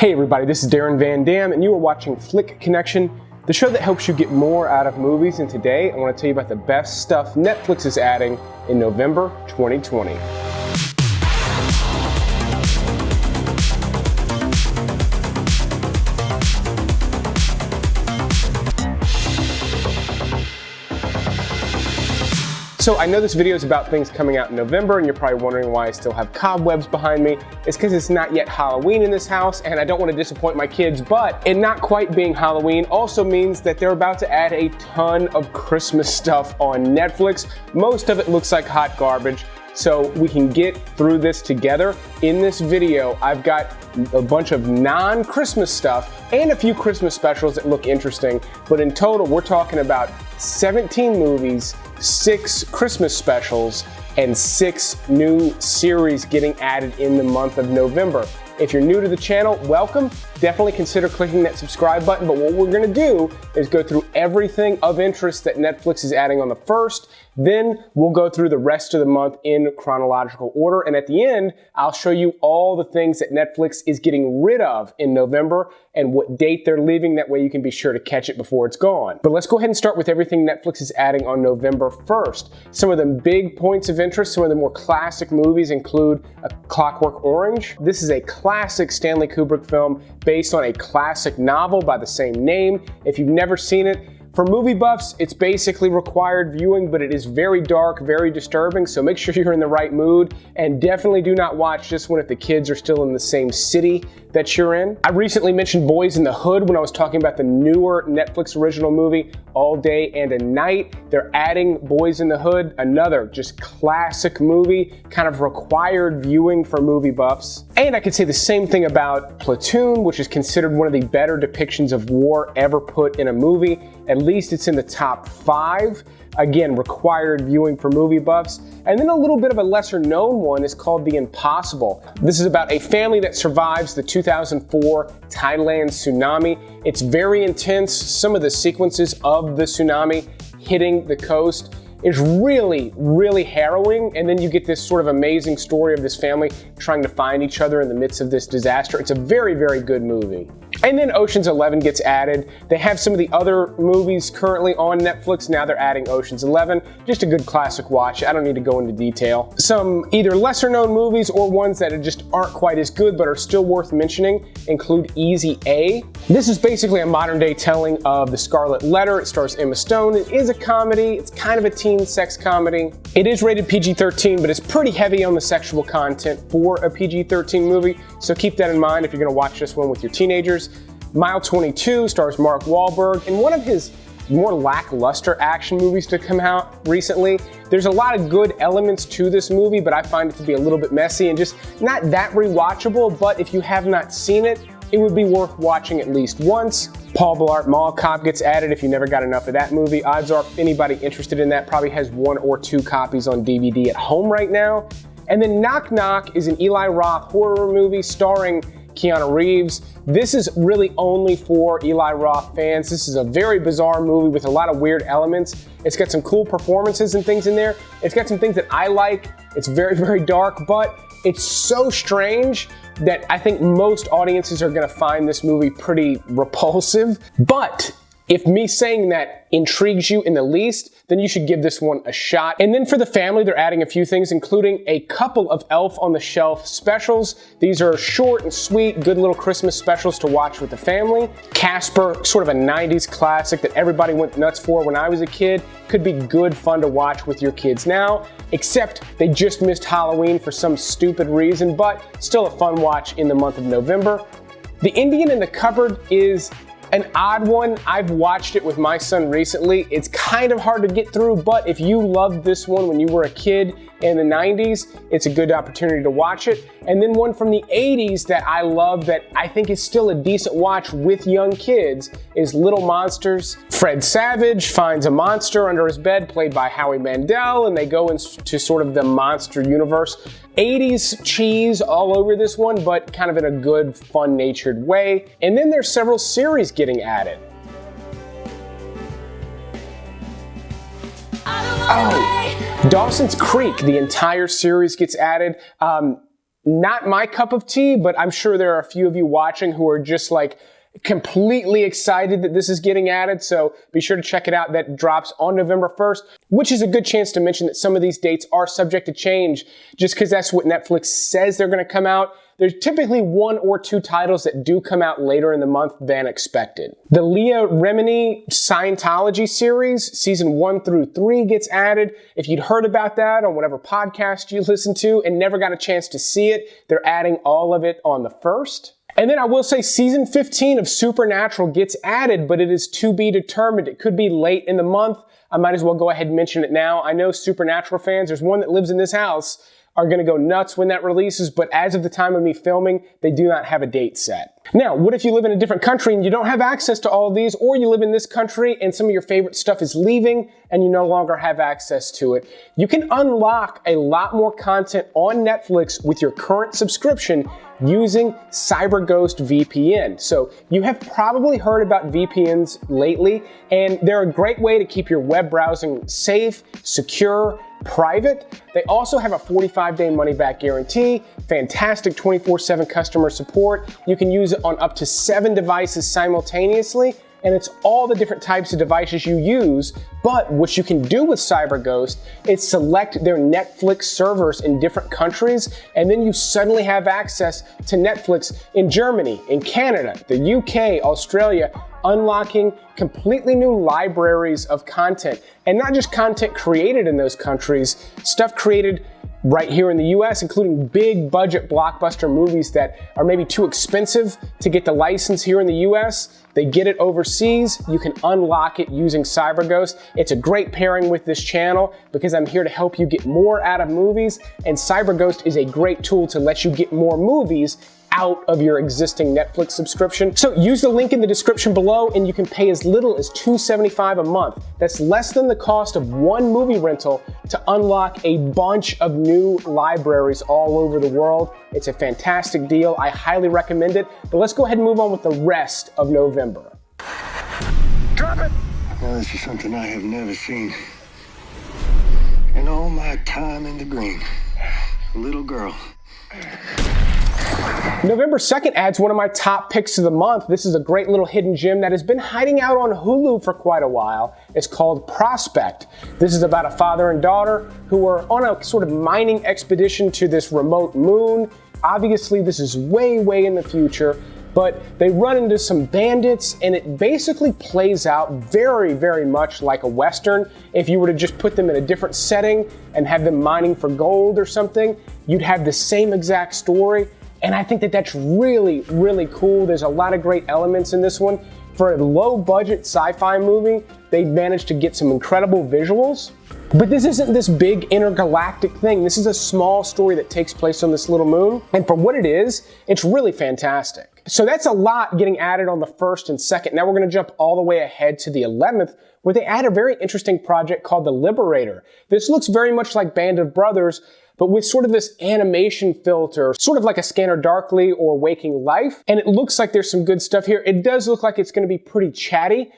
Hey everybody, this is Darren Van Dam, and you are watching Flick Connection, the show that helps you get more out of movies. And today I want to tell you about the best stuff Netflix is adding in November 2020. So I know this video is about things coming out in November, and you're probably wondering why I still have cobwebs behind me. It's because it's not yet Halloween in this house, and I don't want to disappoint my kids, but it not quite being Halloween also means that they're about to add a ton of Christmas stuff on Netflix. Most of it looks like hot garbage, so we can get through this together. In this video, I've got a bunch of non-Christmas stuff and a few Christmas specials that look interesting, but in total, we're talking about 17 movies, 6 Christmas specials, and 6 new series getting added in the month of November. If you're new to the channel, welcome. Definitely consider clicking that subscribe button, but what we're gonna do is go through everything of interest that Netflix is adding on the first, then we'll go through the rest of the month in chronological order, and at the end, I'll show you all the things that Netflix is getting rid of in November and what date they're leaving. That way you can be sure to catch it before it's gone. But let's go ahead and start with everything Netflix is adding on November 1st. Some of the big points of interest, some of the more classic movies include A Clockwork Orange. This is a classic Stanley Kubrick film based on a classic novel by the same name. If you've never seen it, for movie buffs, it's basically required viewing, but it is very dark, very disturbing, so make sure you're in the right mood, and definitely do not watch this one if the kids are still in the same city that you're in. I recently mentioned Boys in the Hood when I was talking about the newer Netflix original movie, All Day and a Night. They're adding Boys in the Hood, another just classic movie, kind of required viewing for movie buffs. And I could say the same thing about Platoon, which is considered one of the better depictions of war ever put in a movie. At least it's in the top 5. Again, required viewing for movie buffs. And then a little bit of a lesser known one is called The Impossible. This is about a family that survives the 2004 Thailand tsunami. It's very intense. Some of the sequences of the tsunami hitting the coast is really, really harrowing, and then you get this sort of amazing story of this family trying to find each other in the midst of this disaster. It's a very, very good movie. And then Ocean's 11 gets added. They have some of the other movies currently on Netflix. Now they're adding Ocean's 11. Just a good classic watch. I don't need to go into detail. Some either lesser known movies or ones that just aren't quite as good but are still worth mentioning include Easy A. This is basically a modern day telling of The Scarlet Letter. It stars Emma Stone. It is a comedy. It's kind of a teen sex comedy. It is rated PG-13, but it's pretty heavy on the sexual content for a PG-13 movie, so keep that in mind if you're gonna watch this one with your teenagers. Mile 22 stars Mark Wahlberg in one of his more lackluster action movies to come out recently. There's a lot of good elements to this movie, but I find it to be a little bit messy and just not that rewatchable, but if you have not seen it, it would be worth watching at least once. Paul Blart Mall Cop gets added if you never got enough of that movie. Odds are anybody interested in that probably has 1 or 2 copies on DVD at home right now. And then Knock Knock is an Eli Roth horror movie starring Keanu Reeves. This is really only for Eli Roth fans. This is a very bizarre movie with a lot of weird elements. It's got some cool performances and things in there. It's got some things that I like. It's very, very dark, but it's so strange that I think most audiences are gonna find this movie pretty repulsive. But if me saying that intrigues you in the least, then you should give this one a shot. And then for the family, they're adding a few things, including a couple of Elf on the Shelf specials. These are short and sweet, good little Christmas specials to watch with the family. Casper, sort of a 90s classic that everybody went nuts for when I was a kid. Could be good fun to watch with your kids now, except they just missed Halloween for some stupid reason, but still a fun watch in the month of November. The Indian in the Cupboard is an odd one. I've watched it with my son recently. It's kind of hard to get through, but if you loved this one when you were a kid in the 90s, it's a good opportunity to watch it. And then one from the 80s that I love that I think is still a decent watch with young kids is Little Monsters. Fred Savage finds a monster under his bed, played by Howie Mandel, and they go into sort of the monster universe. 80s cheese all over this one, but kind of in a good, fun-natured way. And then there's several series getting added. Oh, Dawson's Creek, the entire series gets added. Not my cup of tea, but I'm sure there are a few of you watching who are just like completely excited that this is getting added, so be sure to check it out. That drops on November 1st, which is a good chance to mention that some of these dates are subject to change just because that's what Netflix says they're going to come out. There's typically 1 or 2 titles that do come out later in the month than expected. The Leah Remini Scientology series, season 1 through 3 gets added. If you'd heard about that on whatever podcast you listen to and never got a chance to see it, they're adding all of it on the 1st. And then I will say season 15 of Supernatural gets added, but it is to be determined. It could be late in the month. I might as well go ahead and mention it now. I know Supernatural fans, there's one that lives in this house, are going to go nuts when that releases, but as of the time of me filming, they do not have a date set. Now, what if you live in a different country and you don't have access to all of these, or you live in this country and some of your favorite stuff is leaving and you no longer have access to it? You can unlock a lot more content on Netflix with your current subscription using CyberGhost VPN. So you have probably heard about VPNs lately, and they're a great way to keep your web browsing safe, secure, private. They also have a 45-day money-back guarantee, fantastic 24/7 customer support. You can use it on up to 7 devices simultaneously, and it's all the different types of devices you use. But what you can do with CyberGhost is select their Netflix servers in different countries, and then you suddenly have access to Netflix in Germany, in Canada, the UK, Australia, unlocking completely new libraries of content. And not just content created in those countries, stuff created right here in the US, including big budget blockbuster movies that are maybe too expensive to get the license here in the US. They get it overseas. You can unlock it using CyberGhost. It's a great pairing with this channel because I'm here to help you get more out of movies, and CyberGhost is a great tool to let you get more movies out of your existing Netflix subscription. So use the link in the description below and you can pay as little as $2.75 a month. That's less than the cost of one movie rental to unlock a bunch of new libraries all over the world. It's a fantastic deal. I highly recommend it. But let's go ahead and move on with the rest of November. Drop it! Now this is something I have never seen in all my time in the green. A little girl. November 2nd adds one of my top picks of the month. This is a great little hidden gem that has been hiding out on Hulu for quite a while. It's called Prospect. This is about a father and daughter who are on a sort of mining expedition to this remote moon. Obviously, this is way, way in the future, but they run into some bandits, and it basically plays out very, very much like a Western. If you were to just put them in a different setting and have them mining for gold or something, you'd have the same exact story. And I think that that's really, really cool. There's a lot of great elements in this one. For a low-budget sci-fi movie, they managed to get some incredible visuals. But this isn't this big intergalactic thing. This is a small story that takes place on this little moon. And for what it is, it's really fantastic. So that's a lot getting added on the 1st and 2nd. Now we're going to jump all the way ahead to the 11th, where they add a very interesting project called The Liberator. This looks very much like Band of Brothers, but with sort of this animation filter, sort of like a Scanner Darkly or Waking Life. And it looks like there's some good stuff here. It does look like it's going to be pretty chatty,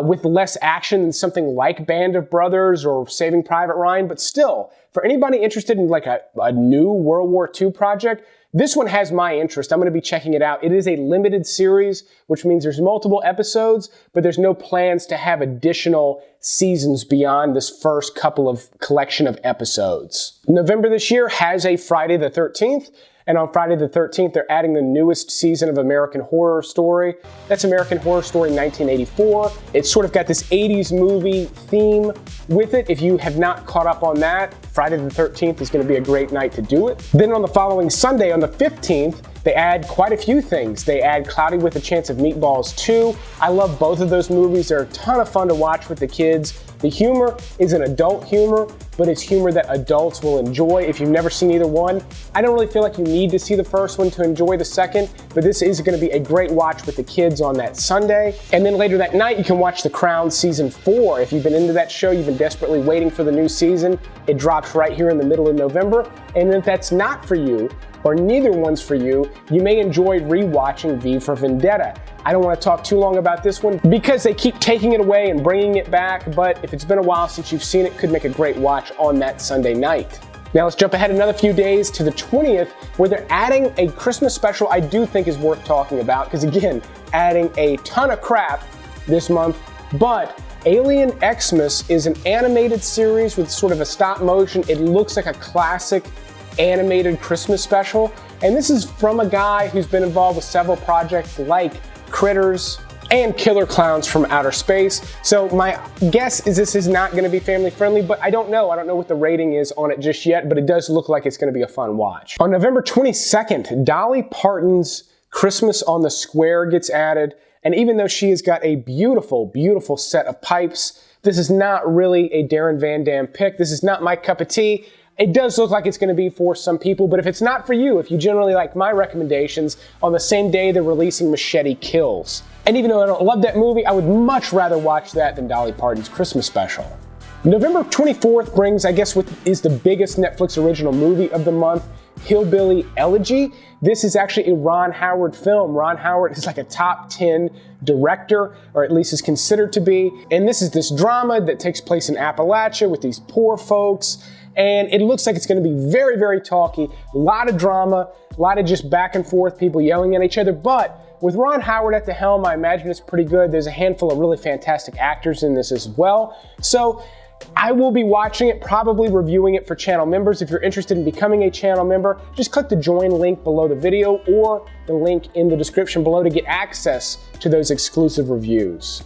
with less action than something like Band of Brothers or Saving Private Ryan, but still, for anybody interested in like a new World War II project, this one has my interest. I'm going to be checking it out. It is a limited series, which means there's multiple episodes, but there's no plans to have additional seasons beyond this first couple of collection of episodes. November this year has a Friday the 13th. And on Friday the 13th, they're adding the newest season of American Horror Story. That's American Horror Story 1984. It's sort of got this 80s movie theme with it. If you have not caught up on that, Friday the 13th is going to be a great night to do it. Then on the following Sunday, on the 15th, they add quite a few things. They add Cloudy with a Chance of Meatballs 2. I love both of those movies. They're a ton of fun to watch with the kids. The humor is an adult humor, but it's humor that adults will enjoy. If you've never seen either one, I don't really feel like you need to see the first one to enjoy the second, but this is going to be a great watch with the kids on that Sunday. And then later that night, you can watch The Crown Season 4. If you've been into that show, you've been desperately waiting for the new season. It drops right here in the middle of November. And if that's not for you, or neither one's for you, you may enjoy rewatching V for Vendetta. I don't want to talk too long about this one because they keep taking it away and bringing it back, but if it's been a while since you've seen it, could make a great watch on that Sunday night. Now let's jump ahead another few days to the 20th, where they're adding a Christmas special I do think is worth talking about, because again, adding a ton of crap this month. But Alien Xmas is an animated series with sort of a stop motion. It looks like a classic animated Christmas special. And this is from a guy who's been involved with several projects like Critters and Killer Clowns from Outer Space. So my guess is this is not going to be family friendly, but I don't know. I don't know what the rating is on it just yet, but it does look like it's going to be a fun watch. On November 22nd, Dolly Parton's Christmas on the Square gets added. And even though she has got a beautiful, beautiful set of pipes, this is not really a Darren Van Dam pick. This is not my cup of tea. It does look like it's going to be for some people, but if it's not for you, if you generally like my recommendations, on the same day they're releasing Machete Kills. And even though I don't love that movie, I would much rather watch that than Dolly Parton's Christmas special. November 24th brings, I guess, what is the biggest Netflix original movie of the month, Hillbilly Elegy. This is actually a Ron Howard film. Ron Howard is like a top 10 director, or at least is considered to be. And this is this drama that takes place in Appalachia with these poor folks. And it looks like it's going to be very, very talky. A lot of drama, a lot of just back and forth, people yelling at each other. But with Ron Howard at the helm, I imagine it's pretty good. There's a handful of really fantastic actors in this as well. So I will be watching it, probably reviewing it for channel members. If you're interested in becoming a channel member, just click the join link below the video or the link in the description below to get access to those exclusive reviews.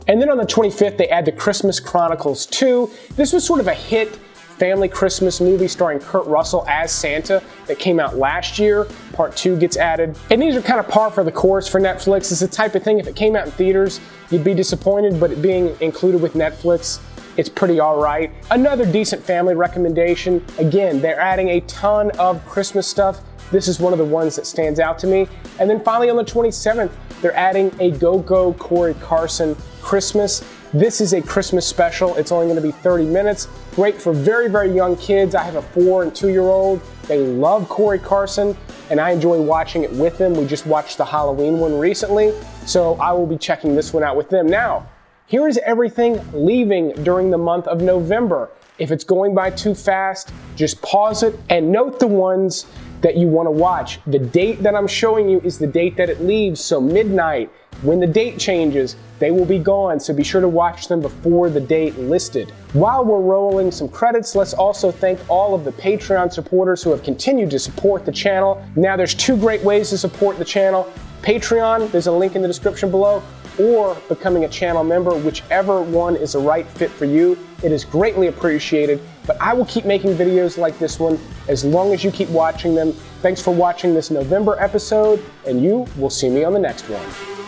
And then on the 25th, they add the Christmas Chronicles 2. This was sort of a hit family Christmas movie starring Kurt Russell as Santa that came out last year. Part 2 gets added. And these are kind of par for the course for Netflix. It's the type of thing, if it came out in theaters, you'd be disappointed, but it being included with Netflix, it's pretty all right. Another decent family recommendation. Again, they're adding a ton of Christmas stuff. This is one of the ones that stands out to me. And then finally on the 27th, they're adding a Go-Go Corey Carson Christmas. This is a Christmas special. It's only going to be 30 minutes. Great for very, very young kids. I have a 4- and 2-year-old. They love Corey Carson, and I enjoy watching it with them. We just watched the Halloween one recently, so I will be checking this one out with them. Now, here is everything leaving during the month of November. If it's going by too fast, just pause it and note the ones that you want to watch. The date that I'm showing you is the date that it leaves, so midnight. When the date changes, they will be gone, so be sure to watch them before the date listed. While we're rolling some credits, let's also thank all of the Patreon supporters who have continued to support the channel. Now there's 2 great ways to support the channel. Patreon, there's a link in the description below, or becoming a channel member, whichever one is the right fit for you. It is greatly appreciated, but I will keep making videos like this one as long as you keep watching them. Thanks for watching this November episode, and you will see me on the next one.